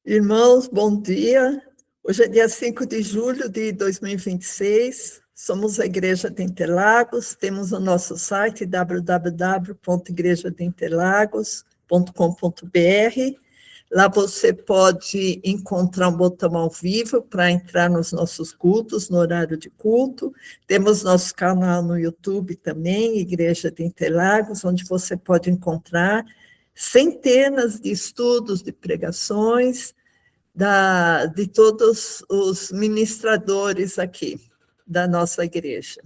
Irmãos, bom dia. Hoje é dia 5 de julho de 2026. Somos a Igreja de Interlagos. Temos o nosso site www.igrejadeinterlagos.com.br. Lá você pode encontrar um botão ao vivo para entrar nos nossos cultos, no horário de culto. Temos nosso canal no YouTube também, Igreja de Interlagos, onde você pode encontrar centenas de estudos, de pregações, de todos os ministradores aqui da nossa igreja.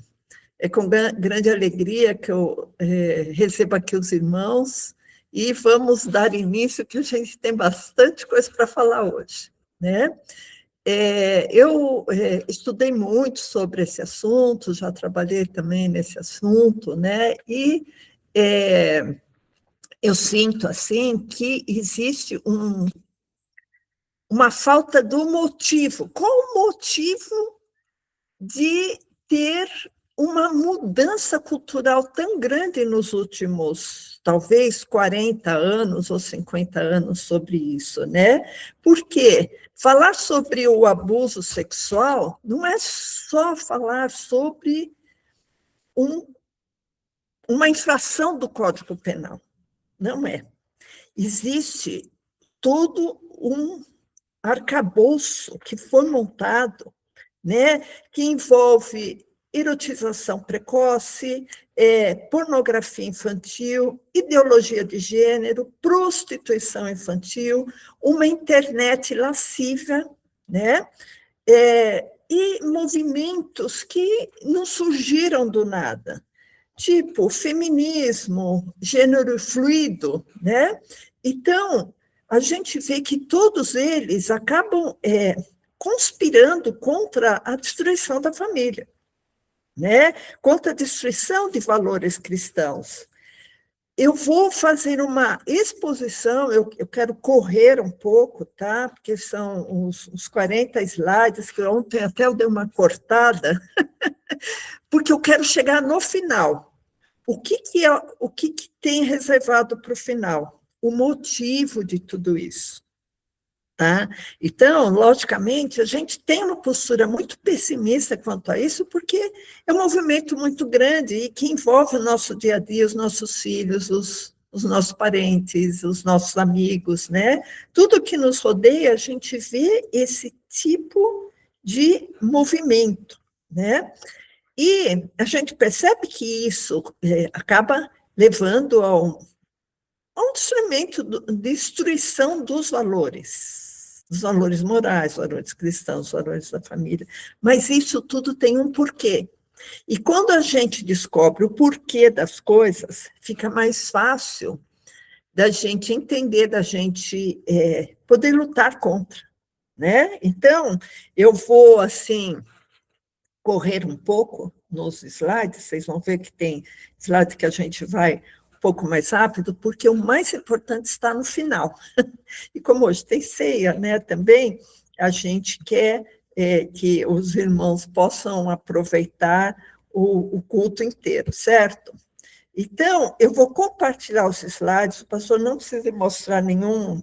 É com grande alegria que eu recebo aqui os irmãos e vamos dar início, que a gente tem bastante coisa para falar hoje, né? Eu estudei muito sobre esse assunto, já trabalhei também nesse assunto, né? E eu sinto, assim, que existe uma falta do motivo. Qual o motivo de ter uma mudança cultural tão grande nos últimos, talvez, 40 anos ou 50 anos sobre isso, né? Porque falar sobre o abuso sexual não é só falar sobre um, uma infração do Código Penal, não é. Existe todo um arcabouço que foi montado, né, que envolve erotização precoce, pornografia infantil, ideologia de gênero, prostituição infantil, uma internet lasciva, né, e movimentos que não surgiram do nada, tipo feminismo, gênero fluido, né? Então, a gente vê que todos eles acabam conspirando contra a destruição da família, né? Contra a destruição de valores cristãos. Eu vou fazer uma exposição, eu quero correr um pouco, tá? Porque são uns 40 slides, que ontem até eu dei uma cortada, porque eu quero chegar no final. O que tem reservado para o final? O motivo de tudo isso. Tá? Então, logicamente, a gente tem uma postura muito pessimista quanto a isso, porque é um movimento muito grande e que envolve o nosso dia a dia, os nossos filhos, os nossos parentes, os nossos amigos, né? Tudo que nos rodeia, a gente vê esse tipo de movimento, né? E a gente percebe que isso acaba levando a um destruimento, destruição dos valores morais, valores cristãos, valores da família. Mas isso tudo tem um porquê. E quando a gente descobre o porquê das coisas, fica mais fácil da gente entender, da gente poder lutar contra, né? Então, eu vou, assim, correr um pouco nos slides, vocês vão ver que tem slide que a gente vai um pouco mais rápido, porque o mais importante está no final. E como hoje tem ceia, né, também, a gente quer que os irmãos possam aproveitar o culto inteiro, certo? Então, eu vou compartilhar os slides, o pastor não precisa mostrar nenhum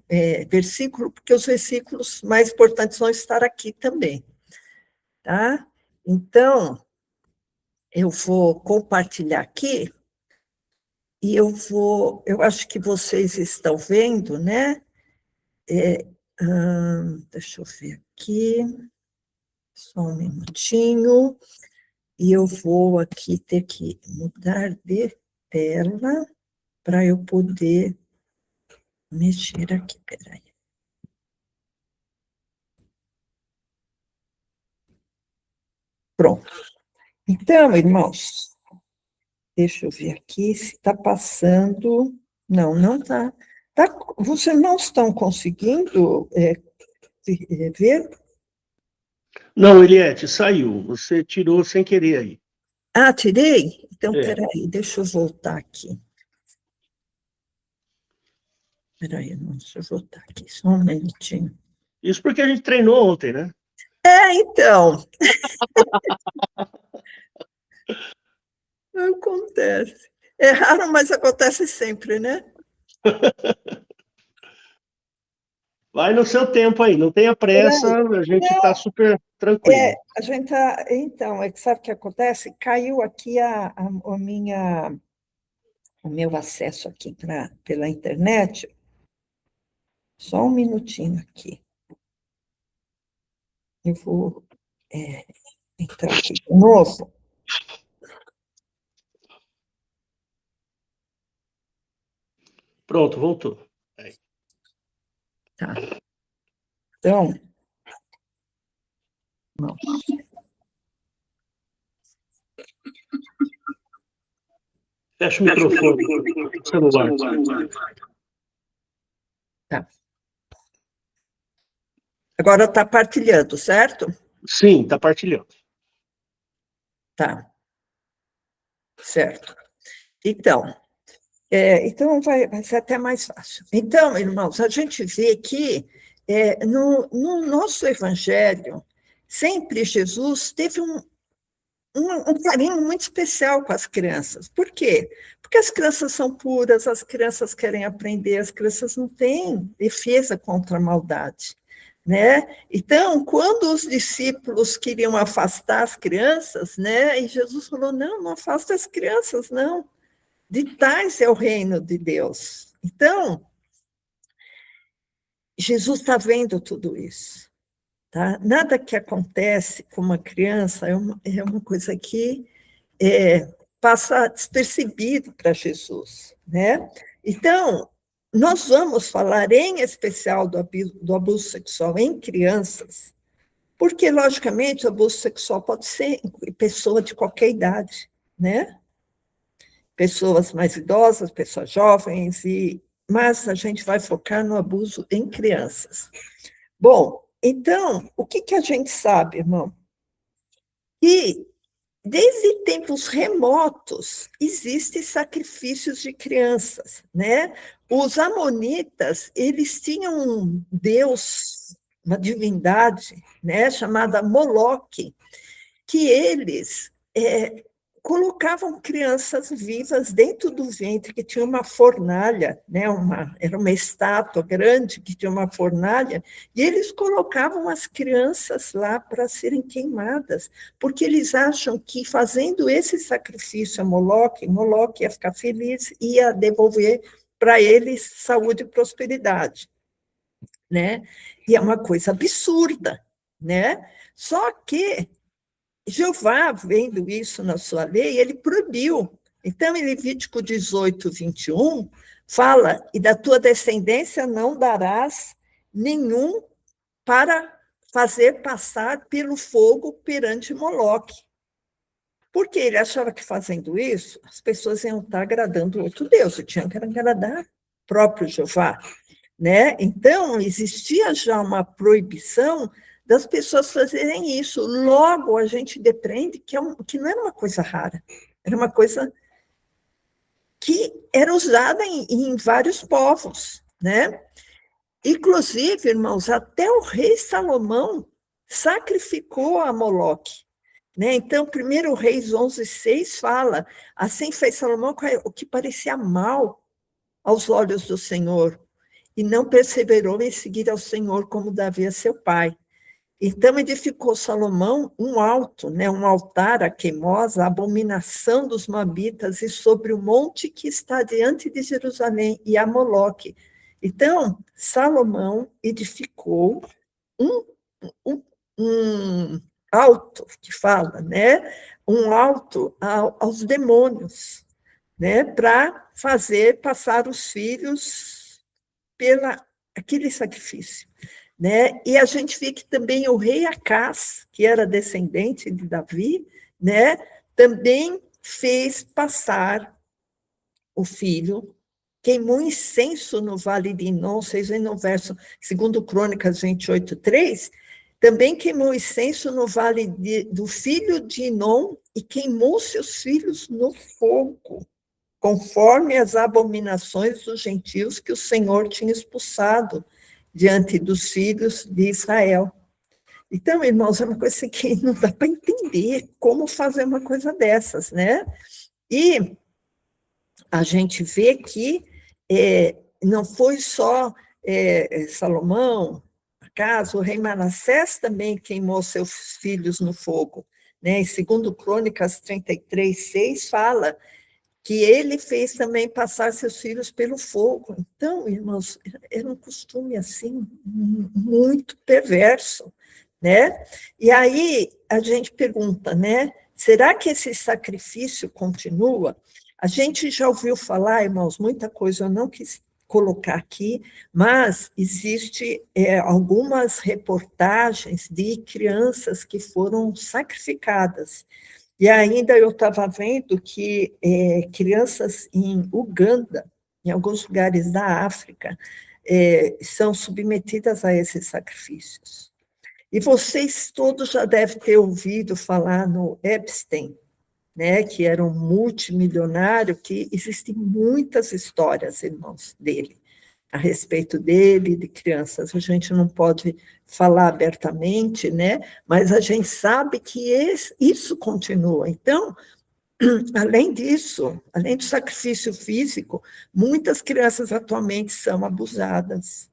versículo, porque os versículos mais importantes vão estar aqui também, tá? Então, eu vou compartilhar aqui e eu acho que vocês estão vendo, né? Deixa eu ver aqui, só um minutinho, e eu vou aqui ter que mudar de tela para eu poder mexer aqui, peraí. Pronto. Então, irmãos, deixa eu ver aqui se está passando. Não, não está. Vocês não estão conseguindo ver? Não, Eliette, saiu. Você tirou sem querer aí. Ah, tirei? Então, É. peraí, deixa eu voltar aqui. Peraí, deixa eu voltar aqui, só um minutinho. Isso porque a gente treinou ontem, né? Então, acontece. É raro, mas acontece sempre, né? Vai no seu tempo aí, não tenha pressa, a gente está super tranquilo. A gente tá, então, é que sabe o que acontece? Caiu aqui o meu acesso aqui pela internet. Só um minutinho aqui. Eu vou entrar aqui de novo. Pronto, voltou. Aí. Tá. Então, não. Fecha o microfone do celular. Tá. Agora está partilhando, certo? Sim, está partilhando. Tá. Certo. Então vai ser até mais fácil. Então, irmãos, a gente vê que no nosso evangelho, sempre Jesus teve um carinho muito especial com as crianças. Por quê? Porque as crianças são puras, as crianças querem aprender, as crianças não têm defesa contra a maldade, né? Então, quando os discípulos queriam afastar as crianças, né? E Jesus falou: não afasta as crianças, não. De tais é o reino de Deus. Então, Jesus está vendo tudo isso. Tá? Nada que acontece com uma criança é uma coisa que passa despercebido para Jesus, né? Então, nós vamos falar em especial do abuso sexual em crianças, porque, logicamente, o abuso sexual pode ser em pessoa de qualquer idade, né? Pessoas mais idosas, pessoas jovens, mas a gente vai focar no abuso em crianças. Bom, então, o que a gente sabe, irmão? Que desde tempos remotos existem sacrifícios de crianças, né? Os amonitas, eles tinham um deus, uma divindade, né, chamada Moloque, que eles colocavam crianças vivas dentro do ventre, que tinha uma fornalha, né, era uma estátua grande que tinha uma fornalha, e eles colocavam as crianças lá para serem queimadas, porque eles acham que fazendo esse sacrifício a Moloque ia ficar feliz e ia devolver para eles saúde e prosperidade, né? E é uma coisa absurda, né? Só que Jeová, vendo isso na sua lei, ele proibiu. Então, em Levítico 18, 21, fala: e da tua descendência não darás nenhum para fazer passar pelo fogo perante Moloque. Porque ele achava que fazendo isso, as pessoas iam estar agradando outro Deus, e tinham que agradar o próprio Jeová, né? Então, existia já uma proibição das pessoas fazerem isso. Logo, a gente depreende que não era uma coisa rara, era uma coisa que era usada em vários povos, né? Inclusive, irmãos, até o rei Salomão sacrificou a Moloque, né? Então, 1 Reis 11:6 fala: assim fez Salomão o que parecia mal aos olhos do Senhor, e não perseverou em seguir ao Senhor como Davi a seu pai. Então edificou Salomão um alto, né, um altar a Queimosa, a abominação dos Moabitas, e sobre o monte que está diante de Jerusalém, e a Moloque. Então, Salomão edificou um, um, um alto, que fala, né, um alto aos demônios, né, para fazer passar os filhos pela aquele sacrifício, né? E a gente vê que também o rei Acás, que era descendente de Davi, né, também fez passar o filho, queimou incenso no vale de Inom, vocês veem no verso 2 Crônicas 28:3, também queimou incenso no vale do filho de Inom e queimou seus filhos no fogo, conforme as abominações dos gentios que o Senhor tinha expulsado diante dos filhos de Israel. Então, irmãos, é uma coisa que não dá para entender como fazer uma coisa dessas, né? E a gente vê que não foi só Salomão, acaso, o rei Manassés também queimou seus filhos no fogo, né? E segundo Crônicas 33:6 fala que ele fez também passar seus filhos pelo fogo. Então, irmãos, era um costume assim muito perverso, né? E aí a gente pergunta, né? Será que esse sacrifício continua? A gente já ouviu falar, irmãos, muita coisa eu não quis colocar aqui, mas existe algumas reportagens de crianças que foram sacrificadas. E ainda eu estava vendo que crianças em Uganda, em alguns lugares da África, são submetidas a esses sacrifícios. E vocês todos já devem ter ouvido falar no Epstein, né, que era um multimilionário, que existem muitas histórias, irmãos, dele, a respeito dele, de crianças. A gente não pode falar abertamente, né, mas a gente sabe que isso continua. Então, além disso, além do sacrifício físico, muitas crianças atualmente são abusadas,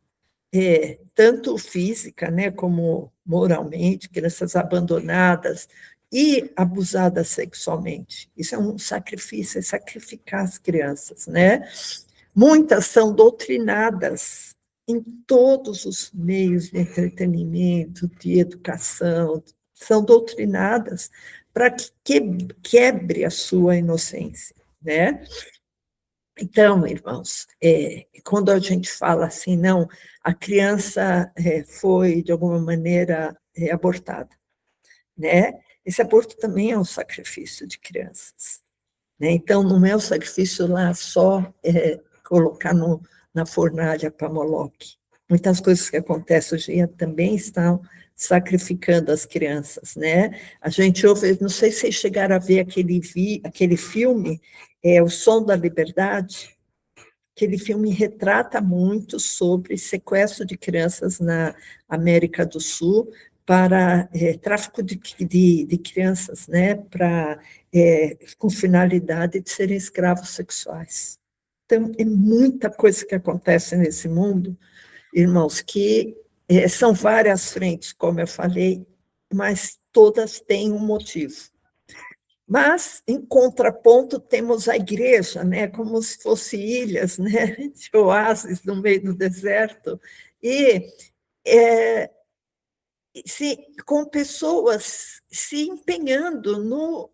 tanto física, né, como moralmente, crianças abandonadas e abusadas sexualmente. Isso é um sacrifício, é sacrificar as crianças, né? Muitas são doutrinadas em todos os meios de entretenimento, de educação, são doutrinadas para que quebre a sua inocência, né? Então, irmãos, quando a gente fala assim, não, a criança foi, de alguma maneira, abortada, né? Esse aborto também é um sacrifício de crianças, né? Então, não é o sacrifício lá só colocar na fornalha para Moloque. Muitas coisas que acontecem hoje em dia também estão sacrificando as crianças, né? A gente ouve, não sei se vocês chegaram a ver aquele filme, O Som da Liberdade. Aquele filme retrata muito sobre sequestro de crianças na América do Sul para tráfico de crianças, né, com finalidade de serem escravos sexuais. Então, é muita coisa que acontece nesse mundo, irmãos, que são várias frentes, como eu falei, mas todas têm um motivo. Mas, em contraponto, temos a igreja, né, como se fossem ilhas, né, de oásis no meio do deserto, e com pessoas se empenhando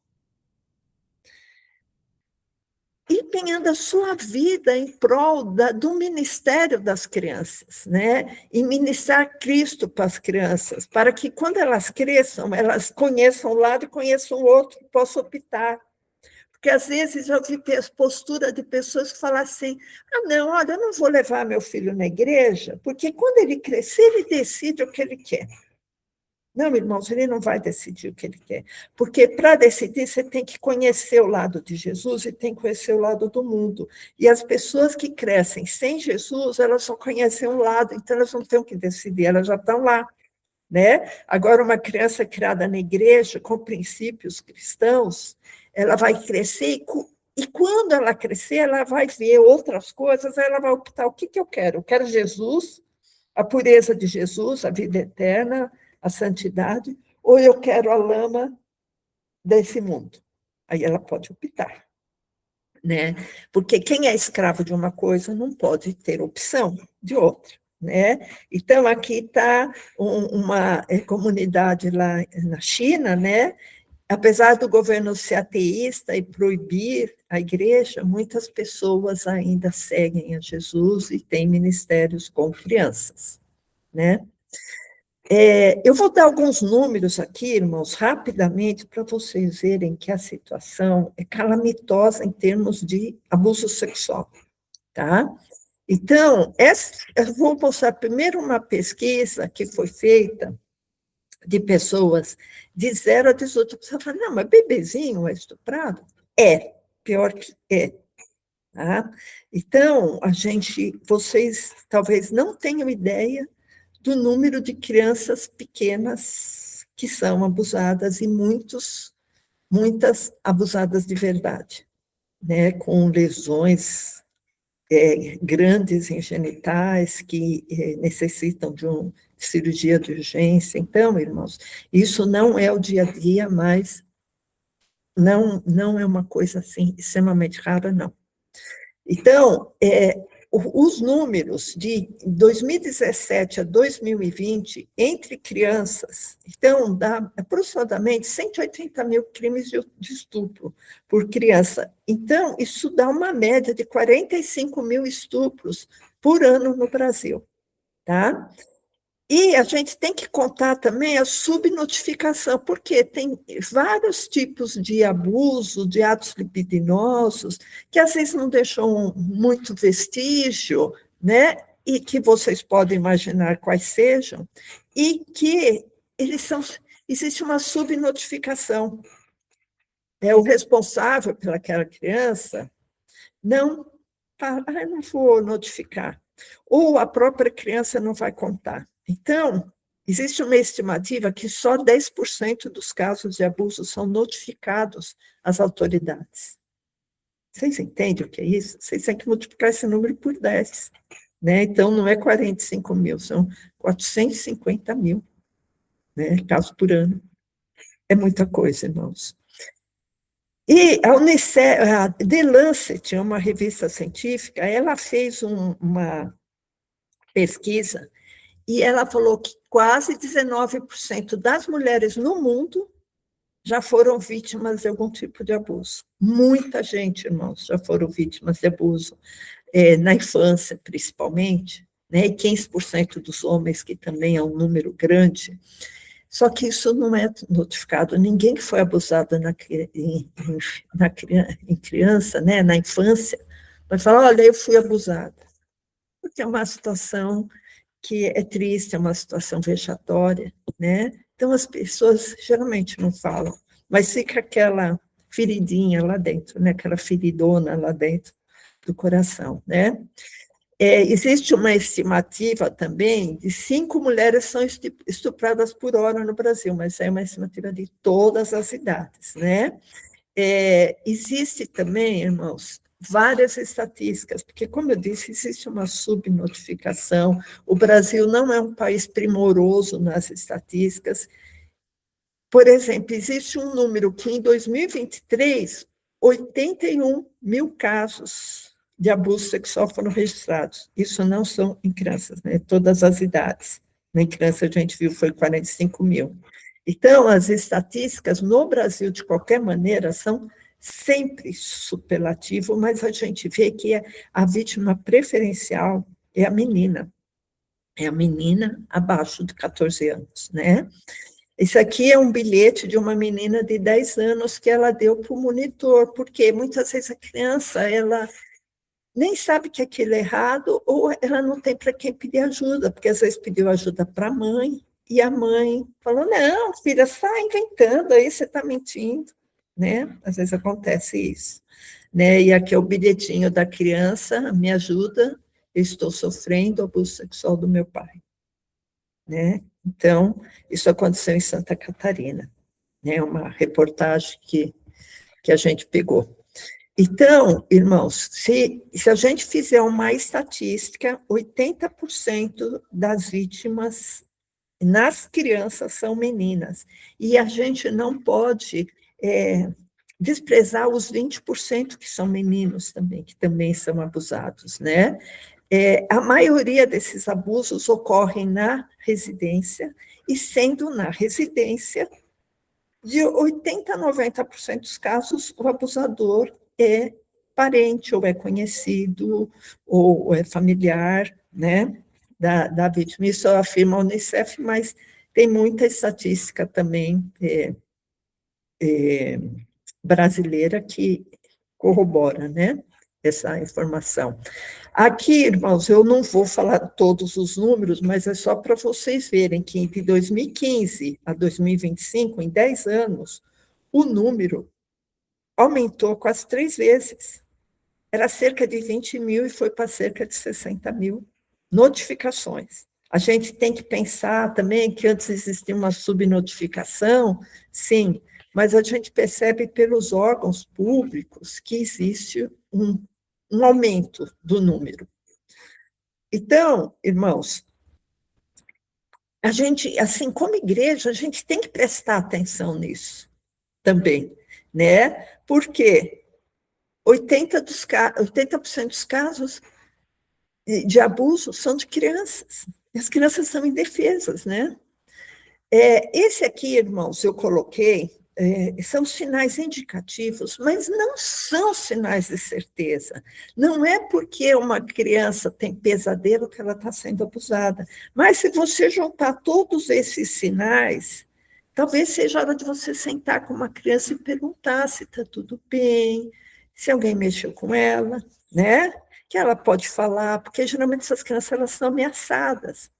a sua vida em prol do ministério das crianças, né? E ministrar Cristo para as crianças, para que quando elas cresçam, elas conheçam um lado e conheçam o outro, e possam optar. Porque às vezes eu vi postura de pessoas que falam assim, não, olha, eu não vou levar meu filho na igreja, porque quando ele crescer, ele decide o que ele quer. Não, irmãos, ele não vai decidir o que ele quer, porque para decidir você tem que conhecer o lado de Jesus e tem que conhecer o lado do mundo. E as pessoas que crescem sem Jesus, elas só conhecem um lado, então elas não têm o que decidir, elas já estão lá, né? Agora, uma criança criada na igreja, com princípios cristãos, ela vai crescer e quando ela crescer, ela vai ver outras coisas, ela vai optar, o que eu quero? Eu quero Jesus, a pureza de Jesus, a vida eterna, a santidade, ou eu quero a lama desse mundo? Aí ela pode optar, né? Porque quem é escravo de uma coisa não pode ter opção de outra, né? Então, aqui está uma comunidade lá na China, né? Apesar do governo ser ateísta e proibir a igreja, muitas pessoas ainda seguem a Jesus e têm ministérios com crianças, né? Eu vou dar alguns números aqui, irmãos, rapidamente, para vocês verem que a situação é calamitosa em termos de abuso sexual, tá? Então, eu vou mostrar primeiro uma pesquisa que foi feita de pessoas de 0 a 18. Você fala, não, mas bebezinho é estuprado? Pior que é. Tá? Então, vocês talvez não tenham ideia do número de crianças pequenas que são abusadas e muitas abusadas de verdade, né, com lesões grandes em genitais que necessitam de uma cirurgia de urgência. Então, irmãos, isso não é o dia a dia, mas não é uma coisa assim extremamente rara, não. Então, os números de 2017 a 2020, entre crianças, então, dá aproximadamente 180 mil crimes de estupro por criança. Então, isso dá uma média de 45 mil estupros por ano no Brasil, tá? E a gente tem que contar também a subnotificação, porque tem vários tipos de abuso, de atos libidinosos, que às vezes não deixam muito vestígio, né? E que vocês podem imaginar quais sejam, e que eles são. Existe uma subnotificação. O responsável pelaquela criança não fala, eu não vou notificar. Ou a própria criança não vai contar. Então, existe uma estimativa que só 10% dos casos de abuso são notificados às autoridades. Vocês entendem o que é isso? Vocês têm que multiplicar esse número por 10. Né? Então, não é 45 mil, são 450 mil, né, casos por ano. É muita coisa, irmãos. E a Unicef, a The Lancet, uma revista científica, ela fez uma pesquisa e ela falou que quase 19% das mulheres no mundo já foram vítimas de algum tipo de abuso. Muita gente, irmãos, já foram vítimas de abuso, na infância, principalmente, né? E 15% dos homens, que também é um número grande. Só que isso não é notificado. Ninguém que foi abusado em criança, né, na infância, vai falar, olha, eu fui abusada. Porque é uma situação que é triste, é uma situação vexatória, né? Então, as pessoas geralmente não falam, mas fica aquela feridinha lá dentro, né? Aquela feridona lá dentro do coração, né? Existe uma estimativa também de 5 mulheres são estupradas por hora no Brasil, mas é uma estimativa de todas as idades, né? Existe também, irmãos, várias estatísticas, porque, como eu disse, existe uma subnotificação, o Brasil não é um país primoroso nas estatísticas. Por exemplo, existe um número que, em 2023, 81 mil casos de abuso sexual foram registrados. Isso não são em crianças, né? Todas as idades. Em criança, a gente viu, foi 45 mil. Então, as estatísticas no Brasil, de qualquer maneira, são sempre superlativo, mas a gente vê que a vítima preferencial é a menina. É a menina abaixo de 14 anos, né? Isso aqui é um bilhete de uma menina de 10 anos que ela deu para o monitor, porque muitas vezes a criança, ela nem sabe que aquilo é errado, ou ela não tem para quem pedir ajuda, porque às vezes pediu ajuda para a mãe, e a mãe falou, não, filha, você está inventando aí, você está mentindo, né? Às vezes acontece isso, né? E aqui é o bilhetinho da criança, me ajuda, eu estou sofrendo abuso sexual do meu pai, né? Então, isso aconteceu em Santa Catarina, né? Uma reportagem que a gente pegou. Então, irmãos, se a gente fizer uma estatística, 80% das vítimas nas crianças são meninas. E a gente não pode desprezar os 20% que são meninos também, que também são abusados, né? A maioria desses abusos ocorrem na residência, e sendo na residência, de 80% a 90% dos casos, o abusador é parente, ou é conhecido, ou é familiar, né, da vítima. Isso afirma a Unicef, mas tem muita estatística também brasileira que corrobora, né, essa informação. Aqui, irmãos, eu não vou falar todos os números, mas é só para vocês verem que de 2015 a 2025, em 10 anos, o número aumentou quase 3 vezes. Era cerca de 20 mil e foi para cerca de 60 mil notificações. A gente tem que pensar também que antes existia uma subnotificação, sim, mas a gente percebe pelos órgãos públicos que existe um aumento do número. Então, irmãos, a gente, assim, como igreja, a gente tem que prestar atenção nisso também, né? Porque 80% dos casos de abuso são de crianças. E as crianças são indefesas, né? Esse aqui, irmãos, eu coloquei, são sinais indicativos, mas não são sinais de certeza. Não é porque uma criança tem pesadelo que ela está sendo abusada. Mas se você juntar todos esses sinais, talvez seja hora de você sentar com uma criança e perguntar se está tudo bem, se alguém mexeu com ela, né? Que ela pode falar, porque geralmente essas crianças elas são ameaçadas.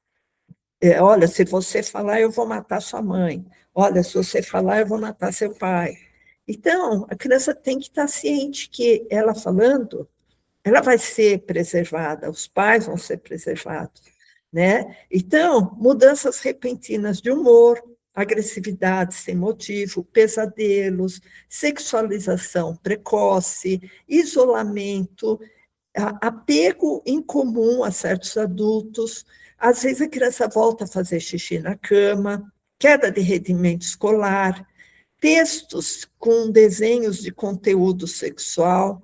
Olha, se você falar, eu vou matar sua mãe. Olha, se você falar, eu vou matar seu pai. Então, a criança tem que estar ciente que ela falando, ela vai ser preservada, os pais vão ser preservados, né? Então, mudanças repentinas de humor, agressividade sem motivo, pesadelos, sexualização precoce, isolamento, apego incomum a certos adultos, às vezes a criança volta a fazer xixi na cama, queda de rendimento escolar, textos com desenhos de conteúdo sexual,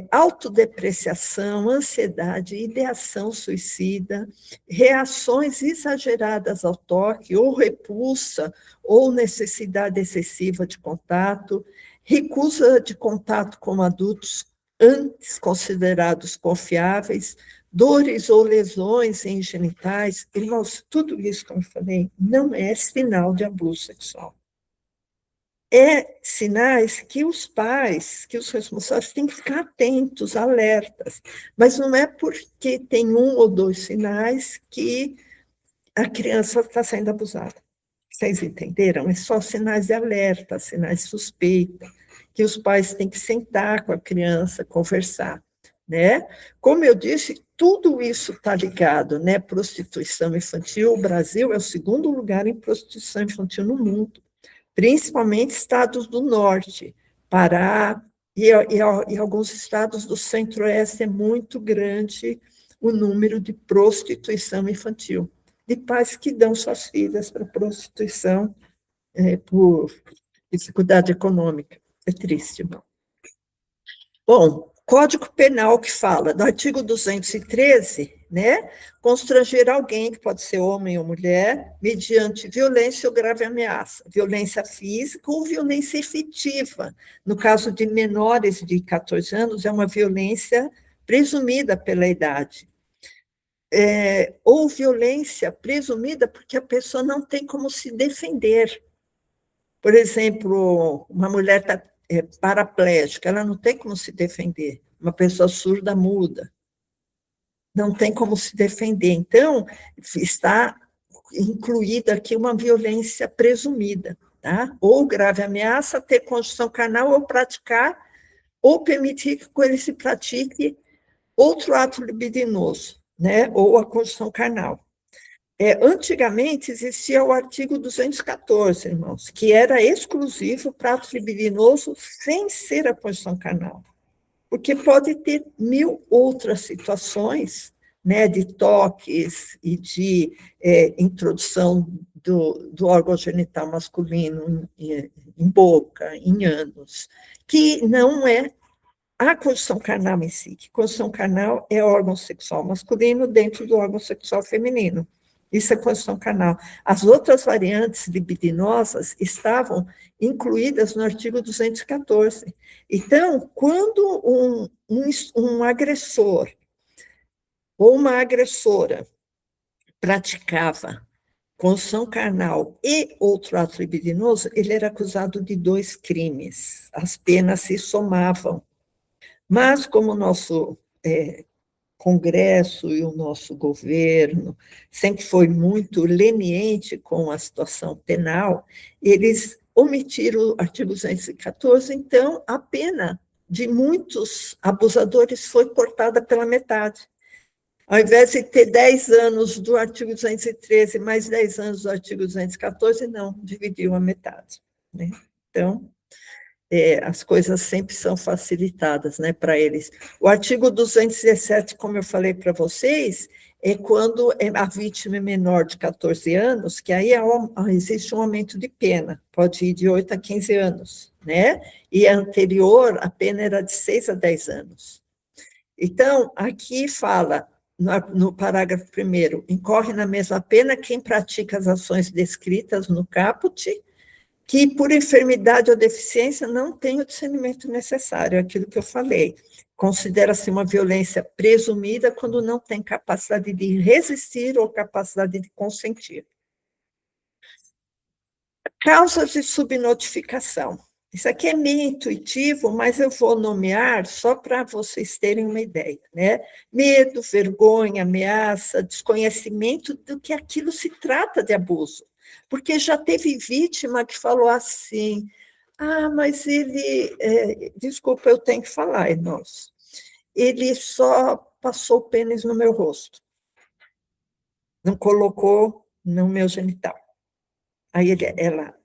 autodepreciação, ansiedade, ideação suicida, reações exageradas ao toque, ou repulsa, ou necessidade excessiva de contato, recusa de contato com adultos antes considerados confiáveis, dores ou lesões em genitais. Irmãos, tudo isso, como eu falei, não é sinal de abuso sexual. Sinais que os pais, que os responsáveis têm que ficar atentos, alertas, mas não é porque tem um ou dois sinais que a criança está sendo abusada. Vocês entenderam? É só sinais de alerta, sinais de suspeita, que os pais têm que sentar com a criança, conversar, né? Como eu disse, tudo isso está ligado, né? Prostituição infantil, o Brasil é o segundo lugar em prostituição infantil no mundo, principalmente estados do norte, Pará e alguns estados do centro-oeste é muito grande o número de prostituição infantil, de pais que dão suas filhas para prostituição por dificuldade econômica. É triste, não? Bom, Código Penal que fala, no artigo 213, né, constranger alguém, que pode ser homem ou mulher, mediante violência ou grave ameaça, violência física ou violência efetiva. No caso de menores de 14 anos, é uma violência presumida pela idade. Ou violência presumida porque a pessoa não tem como se defender. Por exemplo, uma mulher está paraplégica, ela não tem como se defender. Uma pessoa surda, muda, não tem como se defender. Então, está incluída aqui uma violência presumida, tá? Ou grave ameaça, ter conjunção carnal, ou praticar, ou permitir que ele se pratique outro ato libidinoso, né? Ou a conjunção carnal. Antigamente existia o artigo 214, irmãos, que era exclusivo para ato libidinoso sem ser a posição carnal, porque pode ter mil outras situações, né, de toques e de introdução do órgão genital masculino em boca, em ânus, que não é a condição carnal em si, que condição carnal é órgão sexual masculino dentro do órgão sexual feminino. Isso é condição carnal. As outras variantes libidinosas estavam incluídas no artigo 214. Então, quando um agressor ou uma agressora praticava condição carnal e outro ato libidinoso, ele era acusado de 2 crimes. As penas se somavam. Mas, como o nosso Congresso e o nosso governo sempre foi muito leniente com a situação penal, eles omitiram o artigo 214, então a pena de muitos abusadores foi cortada pela metade. Ao invés de ter 10 anos do artigo 213 mais 10 anos do artigo 214, não, dividiu a metade, né? Então, as coisas sempre são facilitadas, né, para eles. O artigo 217, como eu falei para vocês, é quando a vítima é menor de 14 anos, que aí existe um aumento de pena, pode ir de 8 a 15 anos, né? E a anterior, a pena era de 6 a 10 anos. Então, aqui fala, no parágrafo 1º, incorre na mesma pena quem pratica as ações descritas no caput, que por enfermidade ou deficiência não tem o discernimento necessário, é aquilo que eu falei. Considera-se uma violência presumida quando não tem capacidade de resistir ou capacidade de consentir. Causas de subnotificação. Isso aqui é meio intuitivo, mas eu vou nomear só para vocês terem uma ideia, né? Medo, vergonha, ameaça, desconhecimento do que aquilo se trata de abuso. Porque já teve vítima que falou assim, mas ele, desculpa, eu tenho que falar, irmãos, ele só passou o pênis no meu rosto, não colocou no meu genital. Aí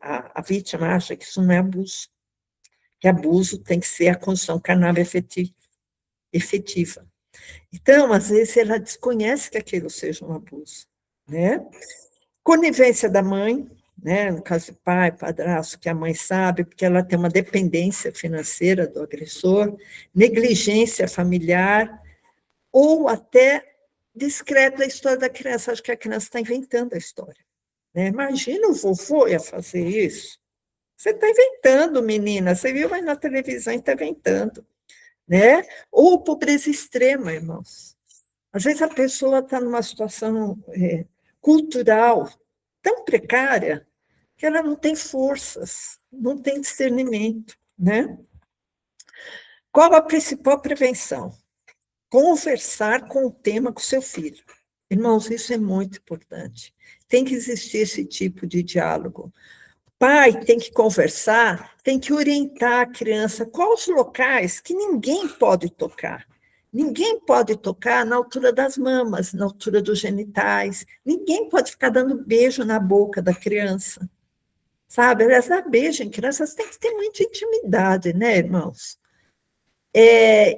a vítima acha que isso não é abuso, que abuso tem que ser a condição carnal efetiva. Então, às vezes, ela desconhece que aquilo seja um abuso, né? Conivência da mãe, né? No caso de pai, padrasto, que a mãe sabe, porque ela tem uma dependência financeira do agressor, negligência familiar, ou até discreto a história da criança, acho que a criança está inventando a história, né? Imagina o vovô ia fazer isso. Você está inventando, menina, você viu, mas na televisão está inventando, né? Ou pobreza extrema, irmãos. Às vezes a pessoa está numa situação cultural tão precária que ela não tem forças, não tem discernimento, né? Qual a principal prevenção? Conversar com o tema com seu filho. Irmãos, isso é muito importante. Tem que existir esse tipo de diálogo. Pai tem que conversar, tem que orientar a criança quais os locais que ninguém pode tocar. Ninguém pode tocar na altura das mamas, na altura dos genitais. Ninguém pode ficar dando beijo na boca da criança. Sabe? Elas dão beijo em crianças, tem que ter muita intimidade, né, irmãos?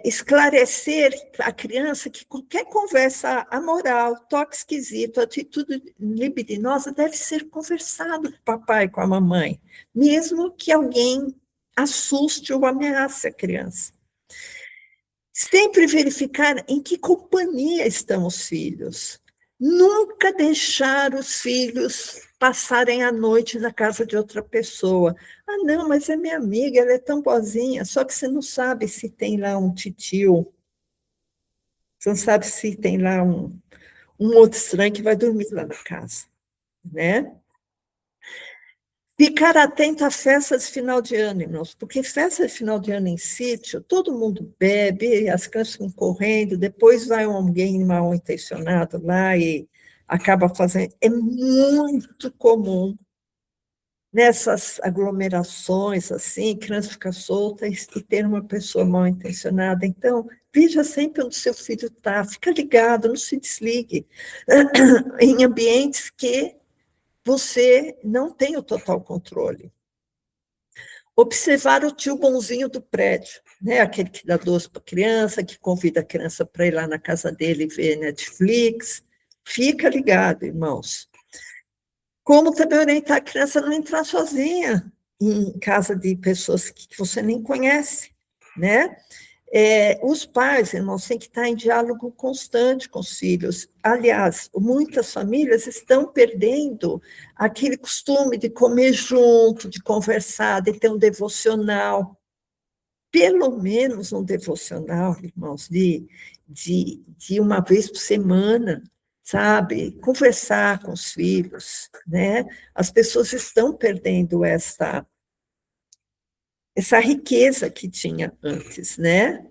Esclarecer a criança que qualquer conversa amoral, toque esquisito, atitude libidinosa deve ser conversado com o papai e com a mamãe, mesmo que alguém assuste ou ameace a criança. Sempre verificar em que companhia estão os filhos. Nunca deixar os filhos passarem a noite na casa de outra pessoa. Não, mas é minha amiga, ela é tão boazinha, só que você não sabe se tem lá um titio, você não sabe se tem lá um outro estranho que vai dormir lá na casa, né? Ficar atento a festas de final de ano, irmãos, porque festa de final de ano em sítio, todo mundo bebe, as crianças ficam correndo, depois vai alguém mal intencionado lá e acaba fazendo. É muito comum nessas aglomerações, assim, criança fica solta e ter uma pessoa mal intencionada. Então, veja sempre onde seu filho está, fica ligado, não se desligue. Em ambientes que você não tem o total controle. Observar o tio bonzinho do prédio, né? Aquele que dá doce para a criança, que convida a criança para ir lá na casa dele ver Netflix. Fica ligado, irmãos. Como também orientar a criança a não entrar sozinha em casa de pessoas que você nem conhece, né? Os pais, irmãos, têm que estar em diálogo constante com os filhos. Aliás, muitas famílias estão perdendo aquele costume de comer junto, de conversar, de ter um devocional. Pelo menos um devocional, irmãos, de uma vez por semana, sabe? Conversar com os filhos, né? As pessoas estão perdendo essa riqueza que tinha antes, né?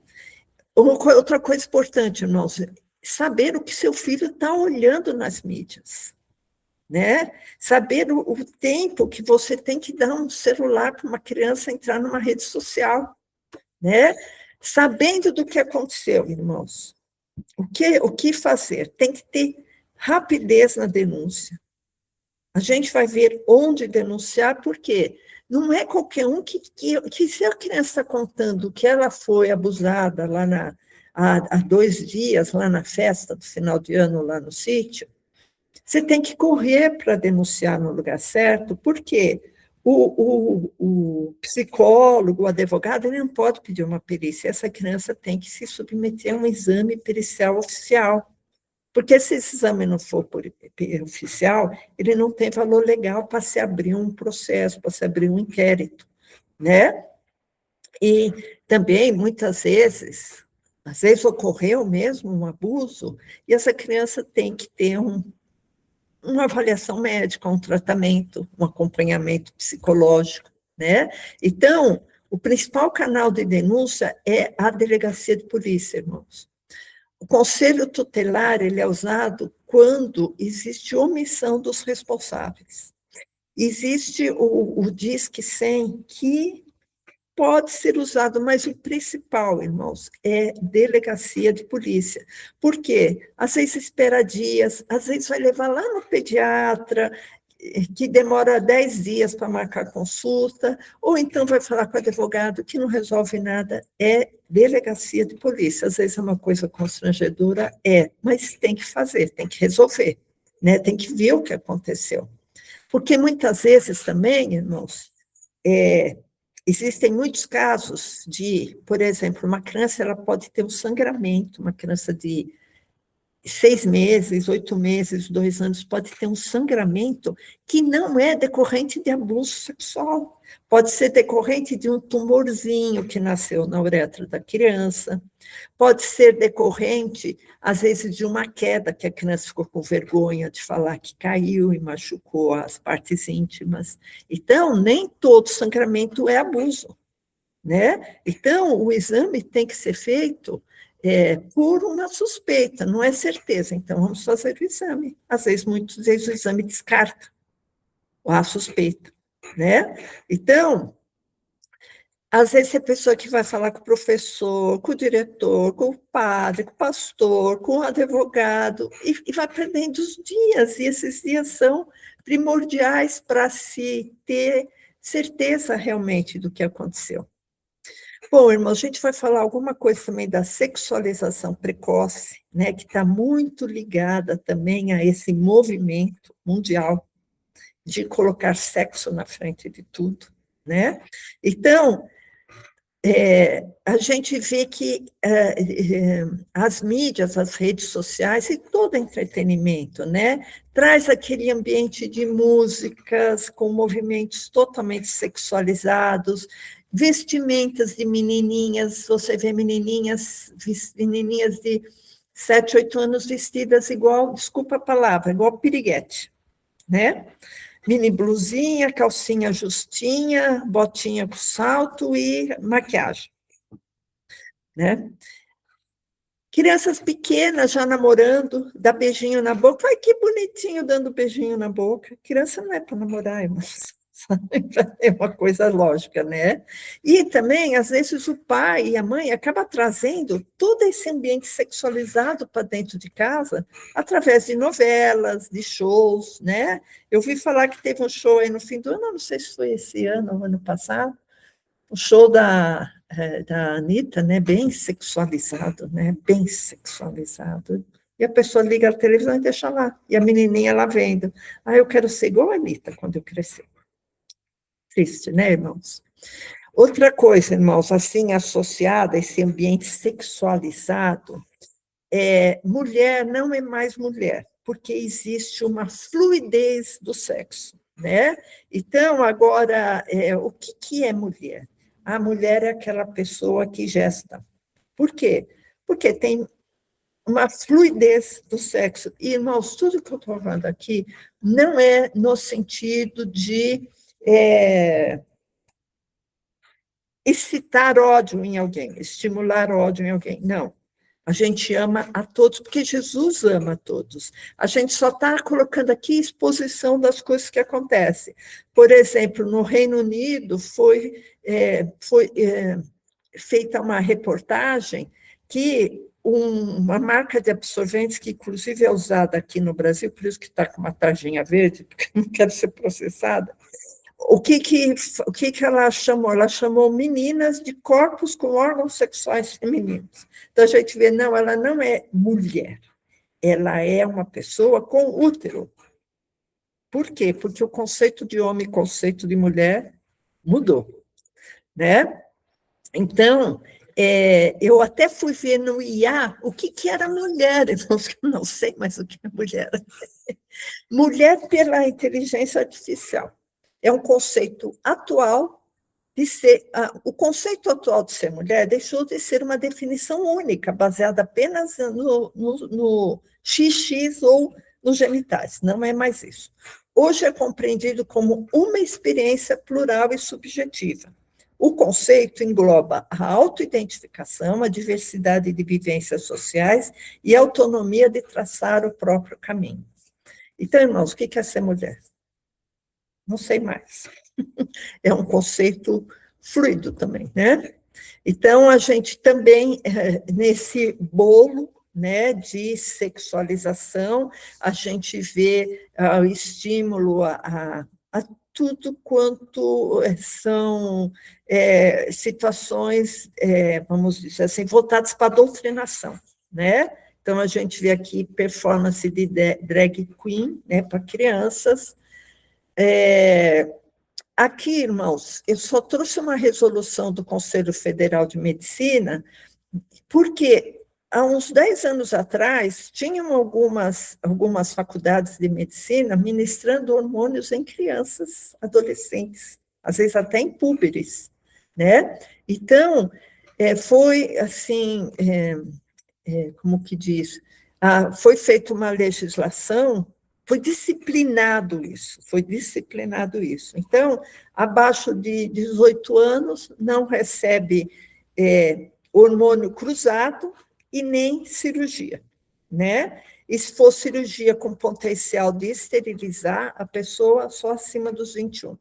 Outra coisa importante, irmãos, saber o que seu filho está olhando nas mídias, né? Saber o tempo que você tem que dar um celular para uma criança entrar numa rede social, né? Sabendo do que aconteceu, irmãos, o que fazer? Tem que ter rapidez na denúncia. A gente vai ver onde denunciar, por quê? Não é qualquer um que se a criança está contando que ela foi abusada lá há 2 dias, lá na festa do final de ano, lá no sítio, você tem que correr para denunciar no lugar certo, porque o psicólogo, o advogado, ele não pode pedir uma perícia, essa criança tem que se submeter a um exame pericial oficial, porque se esse exame não for oficial, ele não tem valor legal para se abrir um processo, para se abrir um inquérito, né? E também, muitas vezes, às vezes ocorreu mesmo um abuso, e essa criança tem que ter uma avaliação médica, um tratamento, um acompanhamento psicológico, né? Então, o principal canal de denúncia é a delegacia de polícia, irmãos. O conselho tutelar, ele é usado quando existe omissão dos responsáveis. Existe o Disque 100, que pode ser usado, mas o principal, irmãos, é delegacia de polícia. Por quê? Às vezes espera dias, às vezes vai levar lá no pediatra, que demora 10 dias para marcar consulta, ou então vai falar com o advogado, que não resolve nada, é delegacia de polícia. Às vezes é uma coisa constrangedora, mas tem que fazer, tem que resolver, né? Tem que ver o que aconteceu. Porque muitas vezes também, irmãos, existem muitos casos de, por exemplo, uma criança ela pode ter um sangramento, uma criança de 6 meses, 8 meses, 2 anos, pode ter um sangramento que não é decorrente de abuso sexual, pode ser decorrente de um tumorzinho que nasceu na uretra da criança, pode ser decorrente, às vezes, de uma queda, que a criança ficou com vergonha de falar que caiu e machucou as partes íntimas. Então, nem todo sangramento é abuso, né? Então, o exame tem que ser feito por uma suspeita, não é certeza. Então, vamos fazer o exame. Às vezes, muitas vezes, o exame descarta a suspeita, né? Então, às vezes, é a pessoa que vai falar com o professor, com o diretor, com o padre, com o pastor, com o advogado, e vai perdendo os dias, e esses dias são primordiais para se ter certeza realmente do que aconteceu. Bom, irmão, a gente vai falar alguma coisa também da sexualização precoce, né, que está muito ligada também a esse movimento mundial de colocar sexo na frente de tudo, né? Então, a gente vê que as mídias, as redes sociais e todo entretenimento, né, traz aquele ambiente de músicas com movimentos totalmente sexualizados, vestimentas de menininhas, você vê menininhas de 7, 8 anos vestidas igual, desculpa a palavra, igual piriguete, né? Mini blusinha, calcinha justinha, botinha com salto e maquiagem, né? Crianças pequenas já namorando, dá beijinho na boca. Ai, que bonitinho dando beijinho na boca. Criança não é para namorar, irmãos. É uma coisa lógica, né? E também, às vezes, o pai e a mãe acabam trazendo todo esse ambiente sexualizado para dentro de casa através de novelas, de shows, né? Eu ouvi falar que teve um show aí no fim do ano, não sei se foi esse ano ou ano passado, o show da Anitta, né? Bem sexualizado, né? Bem sexualizado. E a pessoa liga a televisão e deixa lá. E a menininha lá vendo. Ah, eu quero ser igual a Anitta quando eu crescer. Triste, né, irmãos? Outra coisa, irmãos, assim, associada a esse ambiente sexualizado, mulher não é mais mulher, porque existe uma fluidez do sexo, né? Então, agora, o que é mulher? A mulher é aquela pessoa que gesta. Por quê? Porque tem uma fluidez do sexo. E, irmãos, tudo que eu estou falando aqui não é no sentido de excitar ódio em alguém, estimular ódio em alguém. Não. A gente ama a todos, porque Jesus ama a todos. A gente só está colocando aqui exposição das coisas que acontecem. Por exemplo, no Reino Unido foi feita uma reportagem que uma marca de absorventes, que inclusive é usada aqui no Brasil, por isso que está com uma tarjinha verde, porque não quero ser processada, O que ela chamou? Ela chamou meninas de corpos com órgãos sexuais femininos. Então, a gente vê, não, ela não é mulher, ela é uma pessoa com útero. Por quê? Porque o conceito de homem e o conceito de mulher mudou, né? Então, eu até fui ver no IA o que era mulher, eu não sei mais o que é mulher. Mulher pela inteligência artificial. É um conceito atual de ser. O conceito atual de ser mulher deixou de ser uma definição única, baseada apenas no XX ou nos genitais. Não é mais isso. Hoje é compreendido como uma experiência plural e subjetiva. O conceito engloba a autoidentificação, a diversidade de vivências sociais e a autonomia de traçar o próprio caminho. Então, irmãos, o que é ser mulher? Não sei mais. É um conceito fluido também, né? Então, a gente também, nesse bolo, né, de sexualização, a gente vê o estímulo a tudo quanto são situações, vamos dizer assim, voltadas para a doutrinação, né? Então, a gente vê aqui performance de drag queen, né, para crianças. Aqui, irmãos, eu só trouxe uma resolução do Conselho Federal de Medicina, porque há uns 10 anos atrás, tinham algumas faculdades de medicina ministrando hormônios em crianças, adolescentes, às vezes até em púberes, né? Então, foi assim, como que diz, foi feita uma legislação, foi disciplinado isso. Então, abaixo de 18 anos, não recebe hormônio cruzado e nem cirurgia, né? E se for cirurgia com potencial de esterilizar a pessoa só acima dos 21,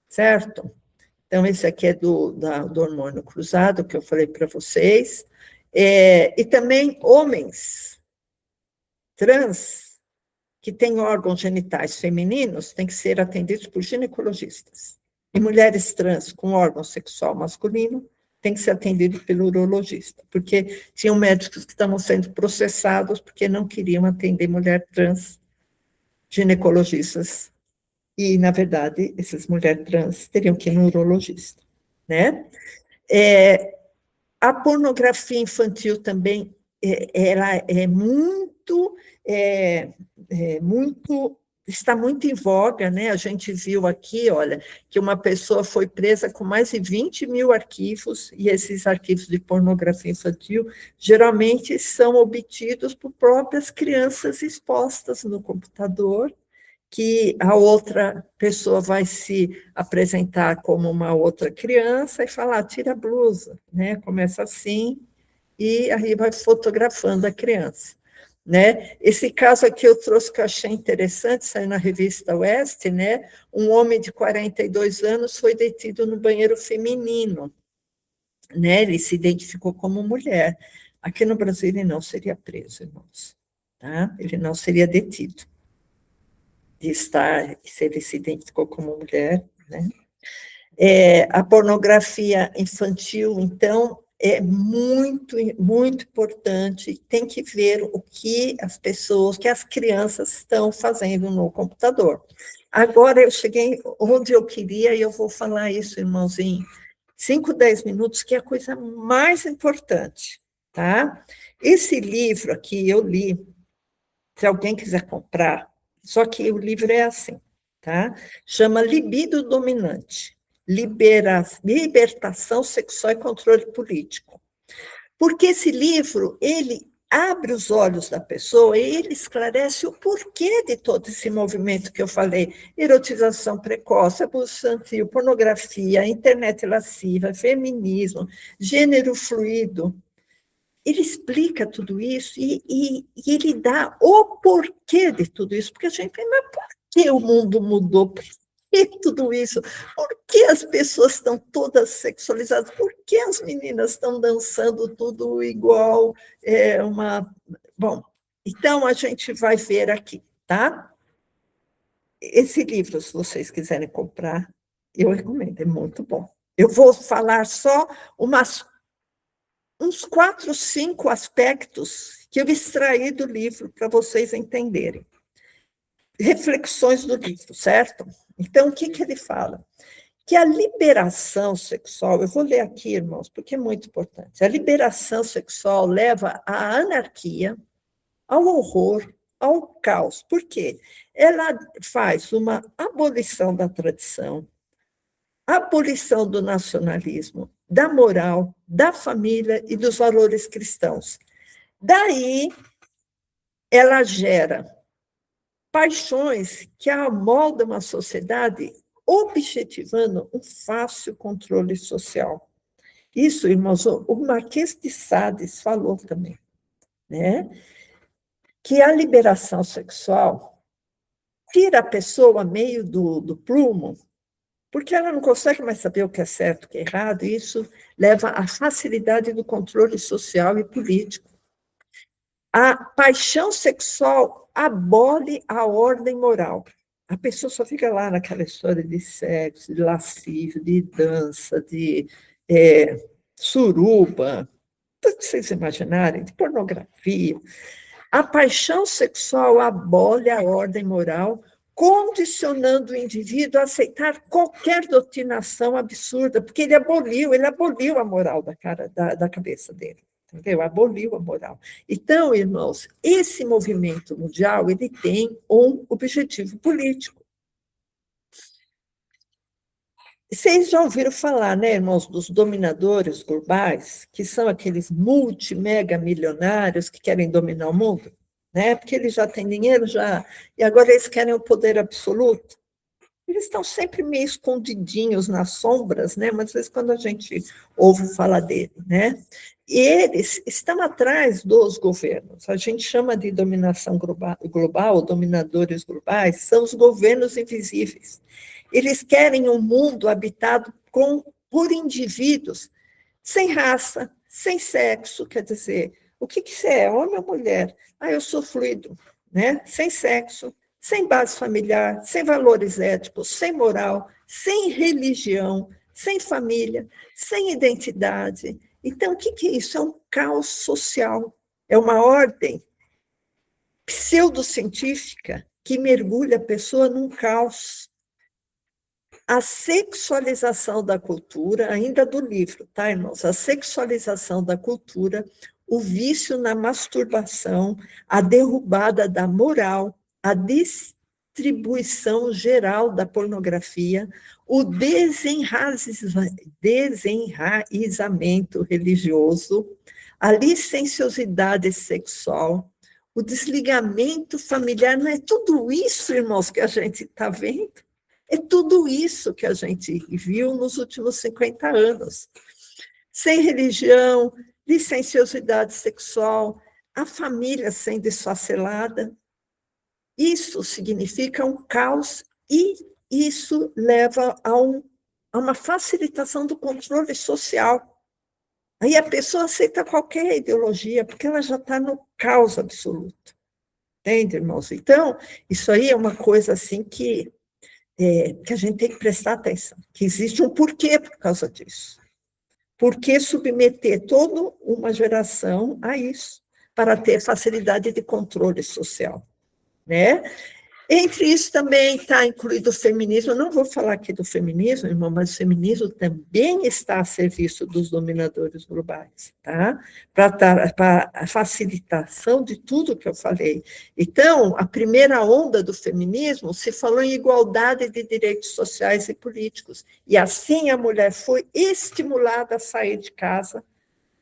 certo? Então, esse aqui é do hormônio cruzado, que eu falei para vocês. E também homens trans que têm órgãos genitais femininos têm que ser atendidos por ginecologistas. E mulheres trans com órgão sexual masculino têm que ser atendidos pelo urologista, porque tinham médicos que estavam sendo processados porque não queriam atender mulher trans, ginecologistas. E, na verdade, essas mulheres trans teriam que ir no urologista, né? A pornografia infantil também, ela é muito, está muito em voga, né? A gente viu aqui, olha, que uma pessoa foi presa com mais de 20 mil arquivos, e esses arquivos de pornografia infantil geralmente são obtidos por próprias crianças expostas no computador, que a outra pessoa vai se apresentar como uma outra criança e falar, tira a blusa, né? Começa assim, e aí vai fotografando a criança, né? Esse caso aqui eu trouxe que eu achei interessante, saiu na revista Oeste, né? Um homem de 42 anos foi detido no banheiro feminino, né? Ele se identificou como mulher. Aqui no Brasil ele não seria preso, irmãos, tá? Ele não seria detido de estar, se ele se identificou como mulher, né? A pornografia infantil, então, é muito, muito importante, tem que ver o que as pessoas, que as crianças estão fazendo no computador. Agora eu cheguei onde eu queria, e eu vou falar isso, irmãos, em 5, 10 minutos, que é a coisa mais importante, tá? Esse livro aqui eu li, se alguém quiser comprar, só que o livro é assim, tá? Chama Libido Dominante, Libertação Sexual e Controle Político. Porque esse livro, ele abre os olhos da pessoa e ele esclarece o porquê de todo esse movimento que eu falei, erotização precoce, abuso infantil, pornografia, internet lasciva, feminismo, gênero fluido. Ele explica tudo isso e ele dá o porquê de tudo isso, porque a gente pensa, mas por que o mundo mudou? Por que tudo isso? Por que as pessoas estão todas sexualizadas? Por que as meninas estão dançando tudo igual? Bom, então a gente vai ver aqui, tá? Esse livro, se vocês quiserem comprar, Eu recomendo, é muito bom. Eu vou falar só uns 4, 5 aspectos que eu extraí do livro para vocês entenderem. Reflexões do livro, certo? Então, o que ele fala? Que a liberação sexual, eu vou ler aqui, irmãos, porque é muito importante. A liberação sexual leva à anarquia, ao horror, ao caos. Por quê? Ela faz uma abolição da tradição, abolição do nacionalismo, da moral, da família e dos valores cristãos. Daí, ela gera paixões que amoldam a sociedade, objetivando um fácil controle social. Isso, irmãos, o Marquês de Sades falou também, né? Que a liberação sexual tira a pessoa meio do prumo, porque ela não consegue mais saber o que é certo, o que é errado, e isso leva à facilidade do controle social e político. A paixão sexual abole a ordem moral. A pessoa só fica lá naquela história de sexo, de lascívio, de dança, de suruba, tudo que vocês imaginarem, de pornografia. A paixão sexual abole a ordem moral, condicionando o indivíduo a aceitar qualquer doutrinação absurda, porque ele aboliu a moral da cabeça dele, entendeu? Aboliu a moral. Então, irmãos, esse movimento mundial, ele tem um objetivo político. Vocês já ouviram falar, né, irmãos, dos dominadores globais, que são aqueles multi-mega milionários que querem dominar o mundo? Né? Porque eles já têm dinheiro, e agora eles querem o poder absoluto. Eles estão sempre meio escondidinhos nas sombras, né? Mas às vezes quando a gente ouve falar dele, né? E eles estão atrás dos governos. A gente chama de dominação global, dominadores globais, são os governos invisíveis. Eles querem um mundo habitado por indivíduos sem raça, sem sexo, quer dizer, o que você é, homem ou mulher? Eu sou fluido, né? Sem sexo, sem base familiar, sem valores éticos, sem moral, sem religião, sem família, sem identidade. Então, o que é isso? É um caos social, é uma ordem pseudocientífica que mergulha a pessoa num caos. A sexualização da cultura, ainda do livro, tá, irmãos? A sexualização da cultura, o vício na masturbação, a derrubada da moral, a distribuição geral da pornografia, o desenraizamento religioso, a licenciosidade sexual, o desligamento familiar. Não é tudo isso, irmãos, que a gente está vendo? É tudo isso que a gente viu nos últimos 50 anos. Sem religião, licenciosidade sexual, a família sendo esfacelada. Isso significa um caos e isso leva a uma facilitação do controle social. Aí a pessoa aceita qualquer ideologia, porque ela já está no caos absoluto. Entende, irmãos? Então, isso aí é uma coisa assim que a gente tem que prestar atenção, que existe um porquê por causa disso. Por que submeter toda uma geração a isso, para ter facilidade de controle social, né? Entre isso também está incluído o feminismo. Eu não vou falar aqui do feminismo, irmão, mas o feminismo também está a serviço dos dominadores globais, tá? Para a facilitação de tudo que eu falei. Então, a primeira onda do feminismo se falou em igualdade de direitos sociais e políticos, e assim a mulher foi estimulada a sair de casa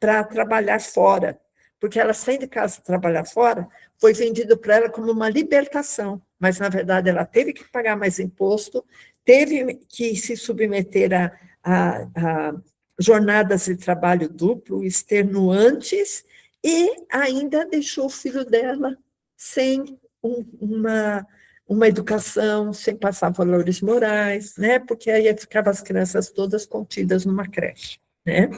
para trabalhar fora, porque ela saindo de casa trabalhar fora, foi vendido para ela como uma libertação, mas, na verdade, ela teve que pagar mais imposto, teve que se submeter a jornadas de trabalho duplo, extenuantes, e ainda deixou o filho dela sem uma educação, sem passar valores morais, né? Porque aí ficavam as crianças todas contidas numa creche, né?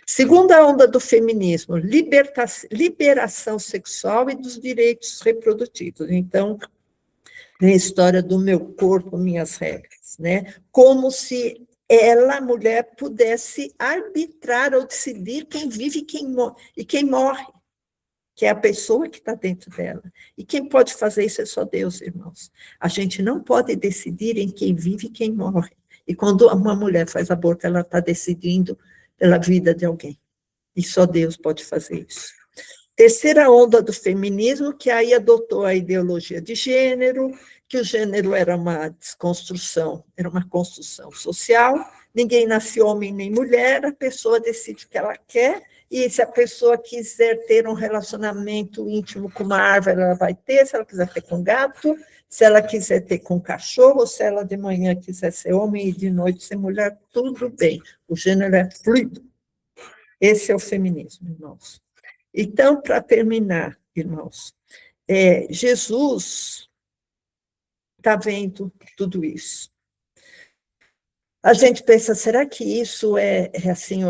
Segunda onda do feminismo, liberação sexual e dos direitos reprodutivos. Então, a história do meu corpo, minhas regras, né? Como se ela, mulher, pudesse arbitrar ou decidir quem vive e quem morre, que é a pessoa que está dentro dela. E quem pode fazer isso é só Deus, irmãos. A gente não pode decidir em quem vive e quem morre. E quando uma mulher faz aborto, ela está decidindo pela vida de alguém. E só Deus pode fazer isso. Terceira onda do feminismo, que aí adotou a ideologia de gênero, que o gênero era uma desconstrução, era uma construção social, ninguém nasce homem nem mulher, a pessoa decide o que ela quer, e se a pessoa quiser ter um relacionamento íntimo com uma árvore, ela vai ter, se ela quiser ter com gato, se ela quiser ter com cachorro, se ela de manhã quiser ser homem e de noite ser mulher, tudo bem, o gênero é fluido. Esse é o feminismo, irmãos. Então, para terminar, irmãos, Jesus está vendo tudo isso. A gente pensa, será que isso assim,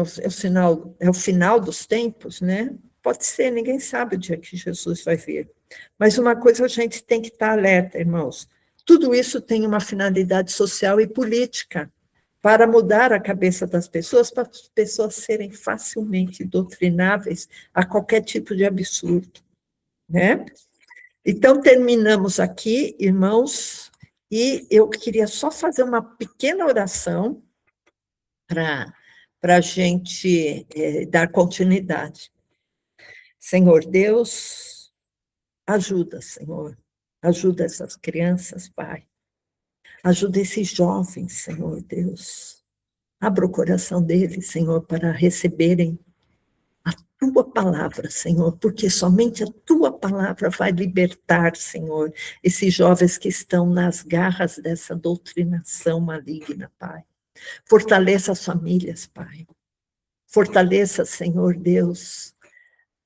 é o final dos tempos, né? Pode ser, ninguém sabe o dia que Jesus vai vir. Mas uma coisa a gente tem que estar alerta, irmãos. Tudo isso tem uma finalidade social e política, para mudar a cabeça das pessoas, para as pessoas serem facilmente doutrináveis a qualquer tipo de absurdo, né? Então, terminamos aqui, irmãos, e eu queria só fazer uma pequena oração para a gente dar continuidade. Senhor Deus, ajuda, Senhor, ajuda essas crianças, Pai, ajuda esses jovens, Senhor Deus, abra o coração deles, Senhor, para receberem a tua palavra, Senhor, porque somente a tua palavra vai libertar, Senhor, esses jovens que estão nas garras dessa doutrinação maligna, Pai. Fortaleça as famílias, Pai. Fortaleça, Senhor Deus,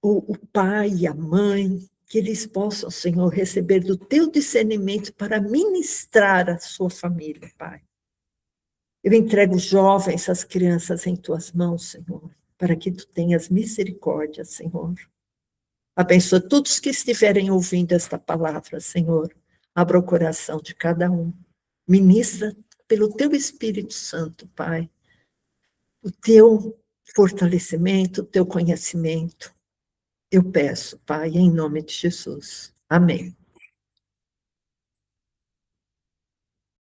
o pai e a mãe, que eles possam, Senhor, receber do teu discernimento para ministrar a sua família, Pai. Eu entrego os jovens, as crianças em tuas mãos, Senhor, para que tu tenhas misericórdia, Senhor. Abençoa todos que estiverem ouvindo esta palavra, Senhor. Abra o coração de cada um. Ministra pelo teu Espírito Santo, Pai, o teu fortalecimento, o teu conhecimento. Eu peço, Pai, em nome de Jesus. Amém.